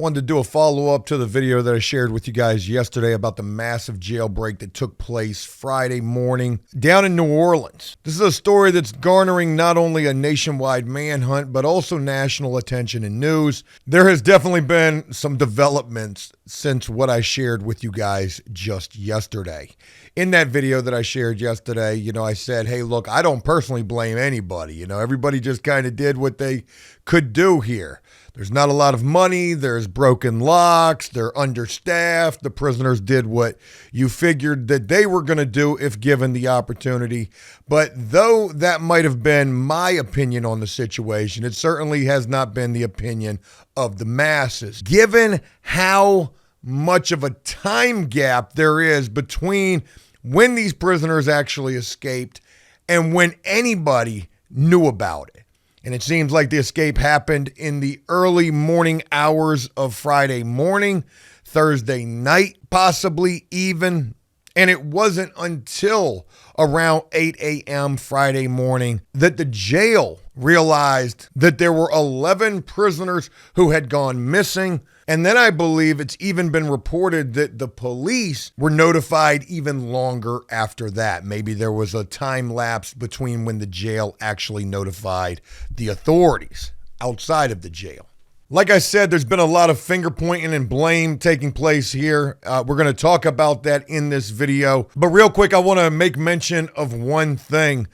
Wanted to do a follow-up to the video that I shared with you guys yesterday about the massive jailbreak that took place Friday morning down in New Orleans. This is a story that's garnering not only a nationwide manhunt, but also national attention and news. There has definitely been some developments since what I shared with you guys just yesterday. In that video that I shared yesterday, I said, hey, look, I don't personally blame anybody. Everybody just kind of did what they could do here. There's not a lot of money. There's broken locks. They're understaffed. The prisoners did what you figured that they were going to do if given the opportunity. But though that might have been my opinion on the situation, it certainly has not been the opinion of the masses. Given how much of a time gap there is between when these prisoners actually escaped and when anybody knew about it. And it seems like the escape happened in the early morning hours of Friday morning, Thursday night, possibly even. And it wasn't until around 8 a.m. Friday morning that the jail realized that there were 11 prisoners who had gone missing. And then I believe it's even been reported that the police were notified even longer after that. Maybe there was a time lapse between when the jail actually notified the authorities outside of the jail. Like I said, there's been a lot of finger pointing and blame taking place here. We're going to talk about that in this video. But real quick, I want to make mention of one thing.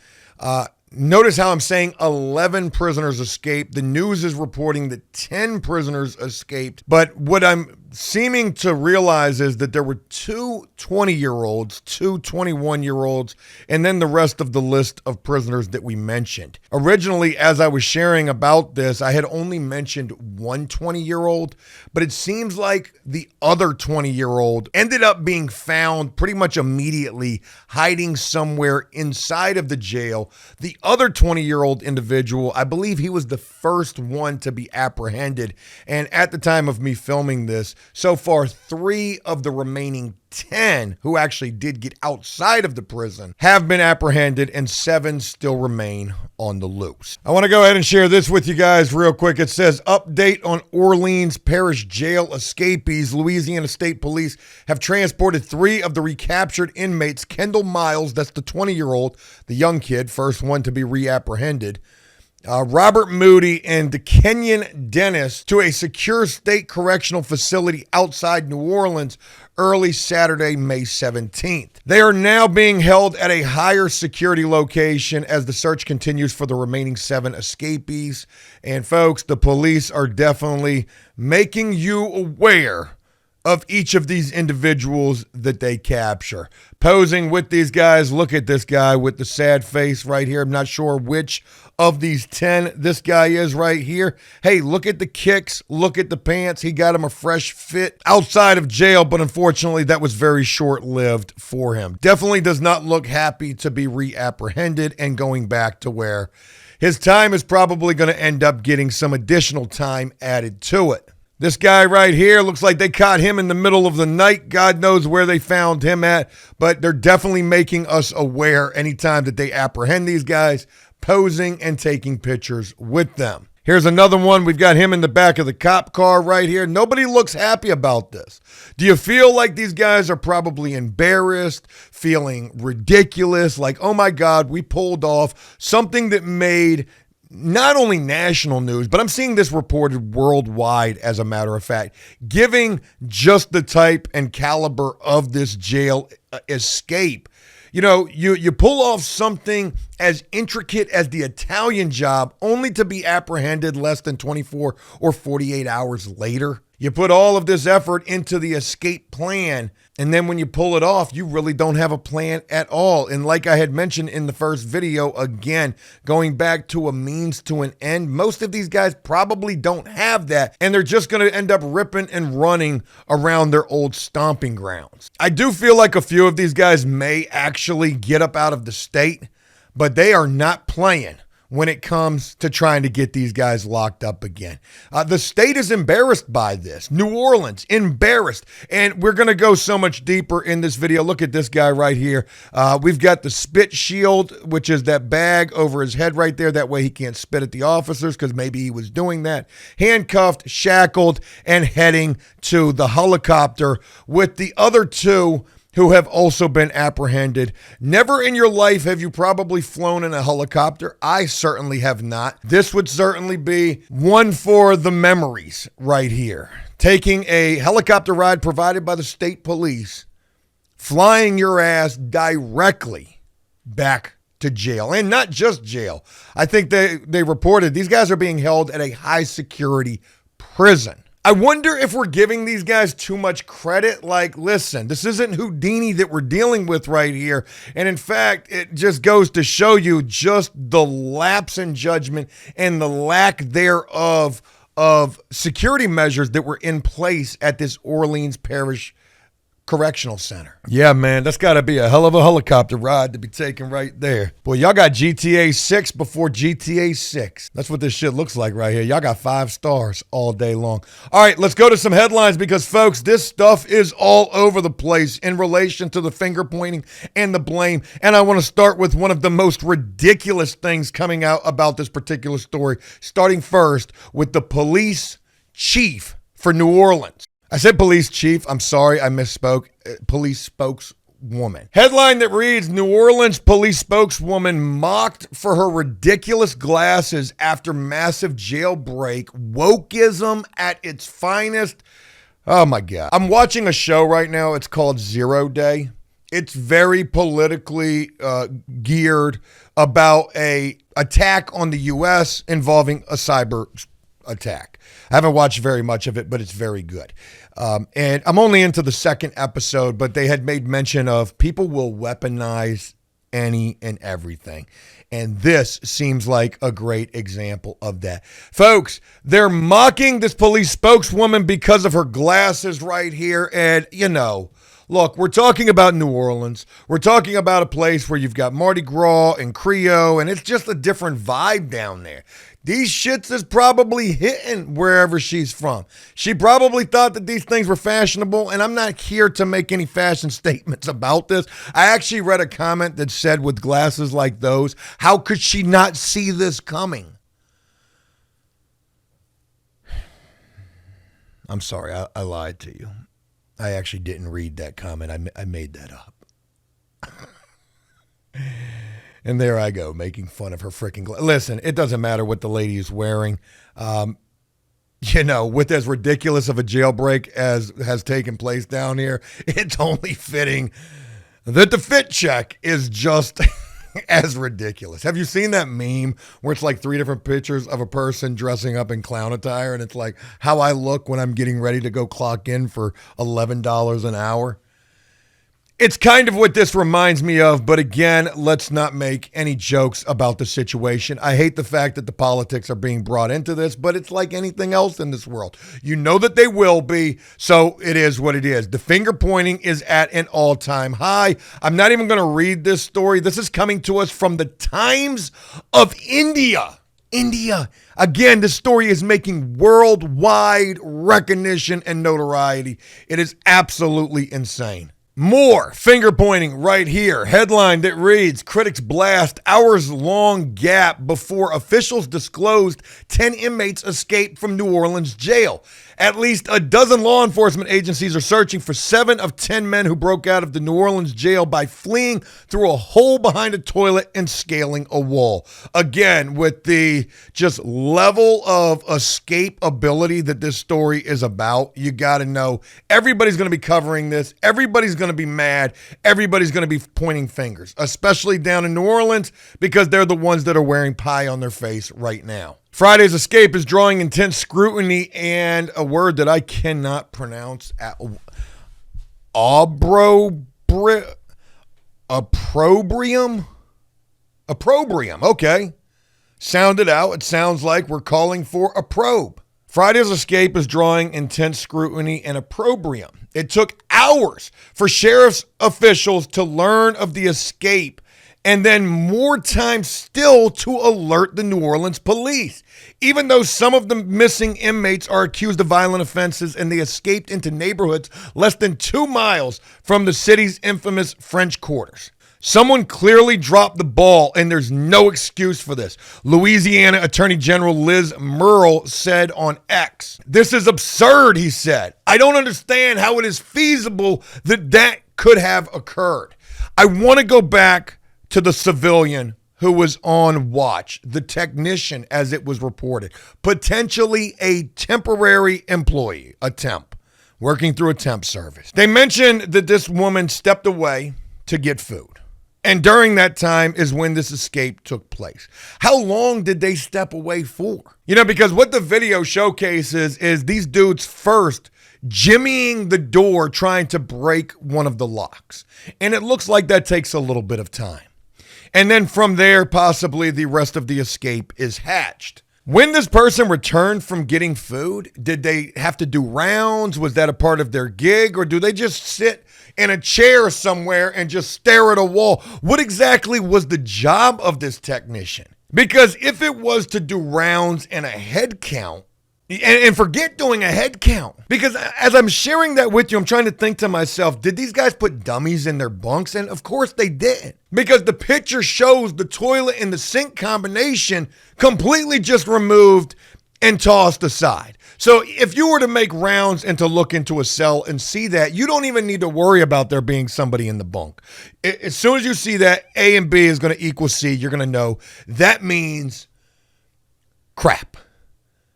Notice how I'm saying 11 prisoners escaped. The news is reporting that 10 prisoners escaped. But what I'm seeming to realize is that there were two 20-year-olds, two 21-year-olds, and then the rest of the list of prisoners that we mentioned. Originally, as I was sharing about this, I had only mentioned one 20-year-old, but it seems like the other 20-year-old ended up being found pretty much immediately hiding somewhere inside of the jail. The other 20-year-old individual, I believe he was the first one to be apprehended, and at the time of me filming this, so far, 3 of the remaining 10 who actually did get outside of the prison have been apprehended, and 7 still remain on the loose. I want to go ahead and share this with you guys real quick. It says, update on Orleans Parish Jail escapees. Louisiana State Police have transported 3 of the recaptured inmates. Kendall Miles, that's the 20-year-old, the young kid, first one to be reapprehended. Robert Moody and Kenyon Dennis to a secure state correctional facility outside New Orleans early Saturday, May 17th. They are now being held at a higher security location as the search continues for the remaining 7 escapees. And folks, the police are definitely making you aware of each of these individuals that they capture. Posing with these guys, look at this guy with the sad face right here. I'm not sure which of these 10 this guy is right here. Hey, look at the kicks, look at the pants. He got him a fresh fit outside of jail, but unfortunately that was very short-lived for him. Definitely does not look happy to be reapprehended and going back to where his time is probably going to end up getting some additional time added to it. This guy right here looks like they caught him in the middle of the night. God knows where they found him at, but they're definitely making us aware anytime that they apprehend these guys, posing and taking pictures with them. Here's another one. We've got him in the back of the cop car right here. Nobody looks happy about this. Do you feel like these guys are probably embarrassed, feeling ridiculous, like, oh my God, we pulled off something that made not only national news, but I'm seeing this reported worldwide, as a matter of fact, giving just the type and caliber of this jail escape. You pull off something as intricate as the Italian job only to be apprehended less than 24 or 48 hours later. You put all of this effort into the escape plan, and then when you pull it off, you really don't have a plan at all. And like I had mentioned in the first video, again, going back to a means to an end, most of these guys probably don't have that, and they're just going to end up ripping and running around their old stomping grounds. I do feel like a few of these guys may actually get up out of the state, but they are not playing when it comes to trying to get these guys locked up again. The state is embarrassed by this. New Orleans, embarrassed. And we're going to go so much deeper in this video. Look at this guy right here. We've got the spit shield, which is that bag over his head right there. That way he can't spit at the officers because maybe he was doing that. Handcuffed, shackled, and heading to the helicopter with the other two who have also been apprehended. Never in your life have you probably flown in a helicopter. I certainly have not. This would certainly be one for the memories right here. Taking a helicopter ride provided by the state police, flying your ass directly back to jail. And not just jail. I think they reported these guys are being held at a high security prison. I wonder if we're giving these guys too much credit. Like, listen, this isn't Houdini that we're dealing with right here. And in fact, it just goes to show you just the lapse in judgment and the lack thereof of security measures that were in place at this Orleans Parish Correctional Center. Yeah, man, that's got to be a hell of a helicopter ride to be taken right there. Boy, y'all got GTA 6 before GTA 6. That's what this shit looks like right here. Y'all got 5 stars all day long. All right, let's go to some headlines because, folks, this stuff is all over the place in relation to the finger pointing and the blame. And I want to start with one of the most ridiculous things coming out about this particular story, starting first with the police chief for New Orleans. I said police chief. I'm sorry, I misspoke. Police spokeswoman. Headline that reads, New Orleans police spokeswoman mocked for her ridiculous glasses after massive jailbreak. Wokeism at its finest. Oh my God. I'm watching a show right now. It's called 0 Day. It's very politically geared about a attack on the U.S. involving a cyber attack. I haven't watched very much of it, but it's very good. And I'm only into the second episode, but they had made mention of people will weaponize any and everything. And this seems like a great example of that. Folks, they're mocking this police spokeswoman because of her glasses right here. And, you know, look, we're talking about New Orleans. We're talking about a place where you've got Mardi Gras and Creole, and it's just a different vibe down there. These shits is probably hitting wherever she's from. She probably thought that these things were fashionable, and I'm not here to make any fashion statements about this. I actually read a comment that said with glasses like those, how could she not see this coming? I'm sorry, I lied to you. I actually didn't read that comment. I made that up. And there I go, making fun of her freaking glasses. Listen, it doesn't matter what the lady is wearing. You know, with as ridiculous of a jailbreak as has taken place down here, it's only fitting that the fit check is just as ridiculous. Have you seen that meme where it's like 3 different pictures of a person dressing up in clown attire, and it's like how I look when I'm getting ready to go clock in for $11 an hour? It's kind of what this reminds me of, but again, let's not make any jokes about the situation. I hate the fact that the politics are being brought into this, but it's like anything else in this world. You know that they will be, so it is what it is. The finger pointing is at an all-time high. I'm not even going to read this story. This is coming to us from the Times of India. India. Again, this story is making worldwide recognition and notoriety. It is absolutely insane. More finger pointing right here. Headline that reads, critics blast hours-long gap before officials disclosed 10 inmates escaped from New Orleans jail. At least a dozen law enforcement agencies are searching for 7 of 10 men who broke out of the New Orleans jail by fleeing through a hole behind a toilet and scaling a wall. Again, with the just level of escapability that this story is about, you got to know everybody's going to be covering this. Everybody's going to be mad. Everybody's going to be pointing fingers, especially down in New Orleans because they're the ones that are wearing pie on their face right now. Friday's escape is drawing intense scrutiny, and a word that I cannot pronounce, opprobrium? Opprobrium, okay. Sound it out. It sounds like we're calling for a probe. Friday's escape is drawing intense scrutiny and opprobrium. It took hours for sheriff's officials to learn of the escape and then more time still to alert the New Orleans police. Even though some of the missing inmates are accused of violent offenses and they escaped into neighborhoods less than 2 miles from the city's infamous French Quarters. Someone clearly dropped the ball, and there's no excuse for this. Louisiana Attorney General Liz Murrill said on X, "This is absurd," he said. "I don't understand how it is feasible that that could have occurred." I want to go back to the civilian who was on watch, the technician, as it was reported, potentially a temporary employee, a temp, working through a temp service. They mentioned that this woman stepped away to get food. And during that time is when this escape took place. How long did they step away for? Because what the video showcases is these dudes first jimmying the door, trying to break one of the locks. And it looks like that takes a little bit of time. And then from there, possibly the rest of the escape is hatched. When this person returned from getting food, did they have to do rounds? Was that a part of their gig? Or do they just sit in a chair somewhere and just stare at a wall? What exactly was the job of this technician? Because if it was to do rounds and a head count, and forget doing a head count, because as I'm sharing that with you, I'm trying to think to myself, did these guys put dummies in their bunks? And of course they did, because the picture shows the toilet and the sink combination completely just removed and tossed aside. So if you were to make rounds and to look into a cell and see that, you don't even need to worry about there being somebody in the bunk. As soon as you see that A and B is going to equal C, you're going to know that means crap.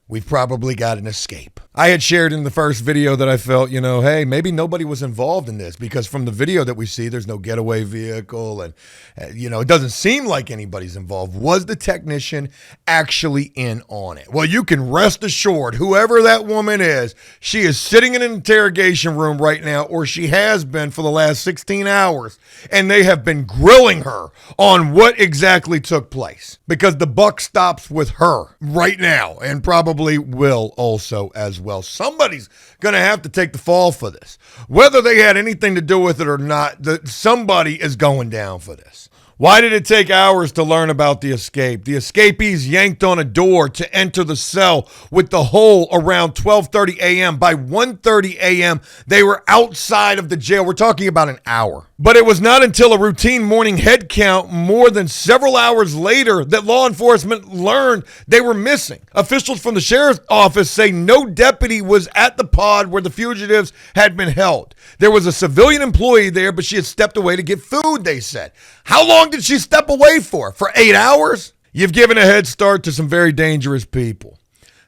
We've probably got an escape. I had shared in the first video that I felt, hey, maybe nobody was involved in this, because from the video that we see, there's no getaway vehicle and, it doesn't seem like anybody's involved. Was the technician actually in on it? Well, you can rest assured, whoever that woman is, she is sitting in an interrogation room right now, or she has been for the last 16 hours, and they have been grilling her on what exactly took place, because the buck stops with her right now, and probably will also as well. Somebody's going to have to take the fall for this. Whether they had anything to do with it or not, somebody is going down for this. Why did it take hours to learn about the escape? The escapees yanked on a door to enter the cell with the hole around 12:30 a.m. By 1:30 a.m., they were outside of the jail. We're talking about an hour. But it was not until a routine morning head count more than several hours later that law enforcement learned they were missing. Officials from the sheriff's office say no deputy was at the pod where the fugitives had been held. There was a civilian employee there, but she had stepped away to get food, they said. How long did she step away for? For 8 hours? You've given a head start to some very dangerous people.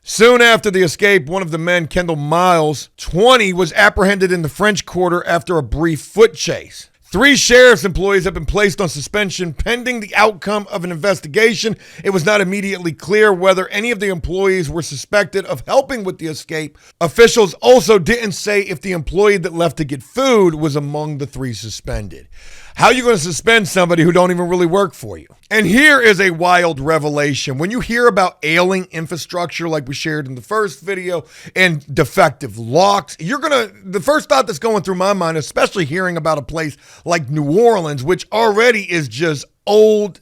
Soon after the escape, one of the men, Kendall Miles, 20, was apprehended in the French Quarter after a brief foot chase. 3 sheriff's employees have been placed on suspension pending the outcome of an investigation. It was not immediately clear whether any of the employees were suspected of helping with the escape. Officials also didn't say if the employee that left to get food was among the 3 suspended. How are you going to suspend somebody who don't even really work for you? And here is a wild revelation. When you hear about ailing infrastructure like we shared in the first video and defective locks, the first thought that's going through my mind, especially hearing about a place like New Orleans, which already is just old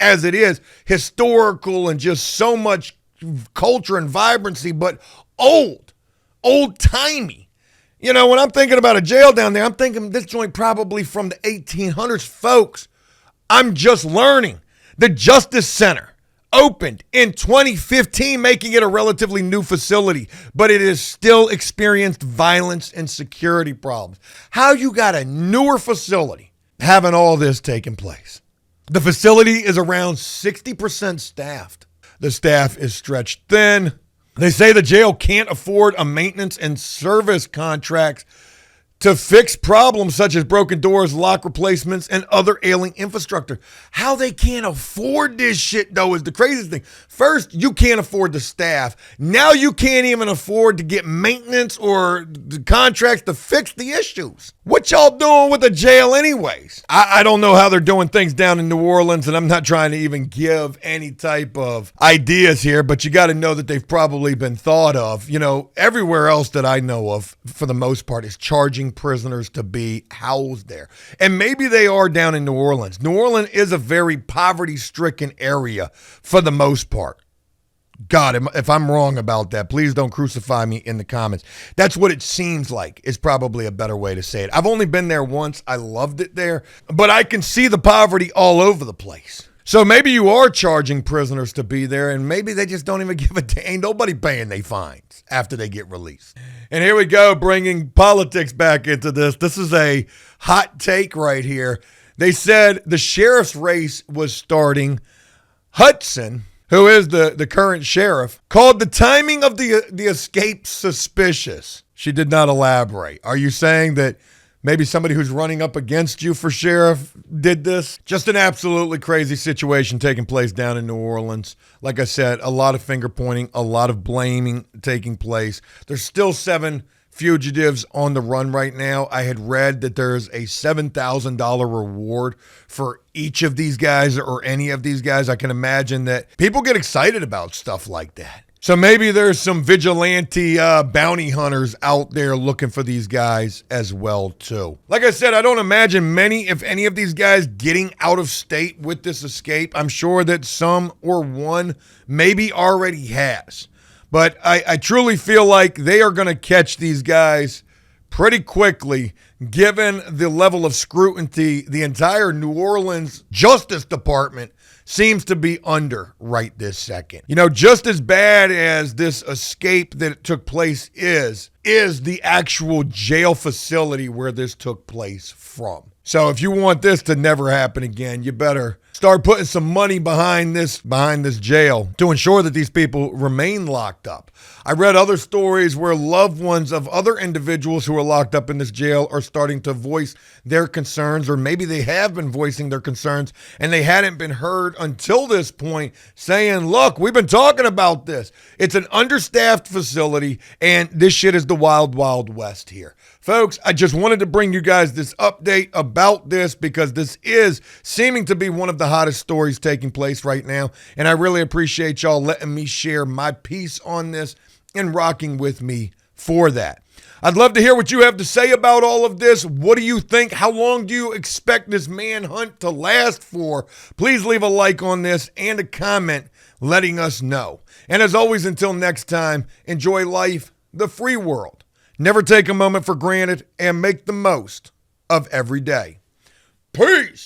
as it is, historical and just so much culture and vibrancy, but old-timey. When I'm thinking about a jail down there, I'm thinking this joint probably from the 1800s. Folks, I'm just learning. The Justice Center opened in 2015, making it a relatively new facility, but it has still experienced violence and security problems. How you got a newer facility having all this taking place? The facility is around 60% staffed. The staff is stretched thin. They say the jail can't afford a maintenance and service contract to fix problems such as broken doors, lock replacements, and other ailing infrastructure. How they can't afford this shit, though, is the craziest thing. First, you can't afford the staff. Now you can't even afford to get maintenance or the contracts to fix the issues. What y'all doing with the jail anyways? I don't know how they're doing things down in New Orleans, and I'm not trying to even give any type of ideas here, but you got to know that they've probably been thought of. Everywhere else that I know of, for the most part, is charging charging prisoners to be housed there. And maybe they are down in New Orleans. New Orleans is a very poverty-stricken area for the most part. God, if I'm wrong about that, please don't crucify me in the comments. That's what it seems like is probably a better way to say it. I've only been there once. I loved it there, but I can see the poverty all over the place. So maybe you are charging prisoners to be there, and maybe they just don't even give a damn. Ain't nobody paying their fines after they get released. And here we go, bringing politics back into this. This is a hot take right here. They said the sheriff's race was starting. Hudson, who is the current sheriff, called the timing of the escape suspicious. She did not elaborate. Are you saying that maybe somebody who's running up against you for sheriff did this? Just an absolutely crazy situation taking place down in New Orleans. Like I said, a lot of finger pointing, a lot of blaming taking place. There's still 7 fugitives on the run right now. I had read that there's a $7,000 reward for each of these guys or any of these guys. I can imagine that people get excited about stuff like that. So maybe there's some vigilante bounty hunters out there looking for these guys as well, too. Like I said, I don't imagine many, if any of these guys getting out of state with this escape. I'm sure that some or one maybe already has. But I truly feel like they are going to catch these guys pretty quickly, given the level of scrutiny the entire New Orleans Justice Department seems to be under right this second. You know, just as bad as this escape that took place is the actual jail facility where this took place from. So if you want this to never happen again, you better start putting some money behind this jail to ensure that these people remain locked up. I read other stories where loved ones of other individuals who are locked up in this jail are starting to voice their concerns, or maybe they have been voicing their concerns and they hadn't been heard until this point, saying, look, we've been talking about this. It's an understaffed facility and this shit is the wild, wild west here. Folks, I just wanted to bring you guys this update about this because this is seeming to be one of the hottest stories taking place right now. And I really appreciate y'all letting me share my piece on this and rocking with me for that. I'd love to hear what you have to say about all of this. What do you think? How long do you expect this manhunt to last for? Please leave a like on this and a comment letting us know. And as always, until next time, enjoy life, the free world. Never take a moment for granted and make the most of every day. Peace.